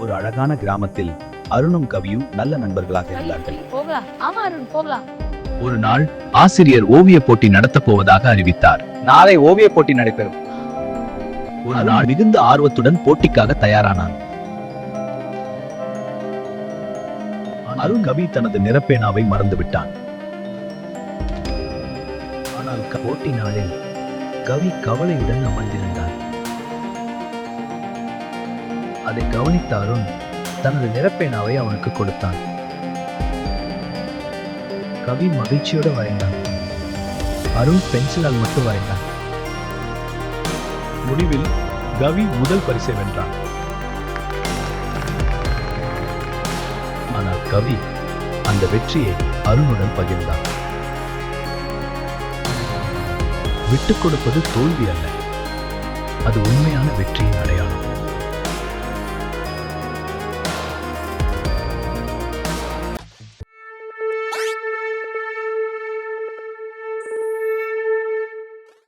ஒரு அழகான கிராமத்தில் அருணும் கவியும் நல்ல நண்பர்களாக இருந்தார்கள். ஒரு நாள் ஆசிரியர் ஓவிய போட்டி நடத்தப் போவதாக அறிவித்தார். நாளை ஓவிய போட்டி நடைபெறும். ஒரு நாள் மிகுந்த ஆர்வத்துடன் போட்டிக்காக தயாரானான். அருண் கவி தனது நிறப்பேனாவை மறந்துவிட்டான். ஆனால் போட்டி நாளில் கவி கவலையுடன் அமர்ந்திருந்தார். அதை கவனித்த அருண் தனது நிறப்பேனாவை அவனுக்கு கொடுத்தான். கவி மகிழ்ச்சியோடு வரைந்தான். அருண் பென்சிலால் மட்டும் வரைந்தான். முடிவில் கவி முதல் பரிசை வென்றான். ஆனால் கவி அந்த வெற்றியை அருணுடன் பகிர்ந்தான். விட்டுக் கொடுப்பது தோல்வி அல்ல, அது உண்மையான வெற்றியின் அடையாளம்.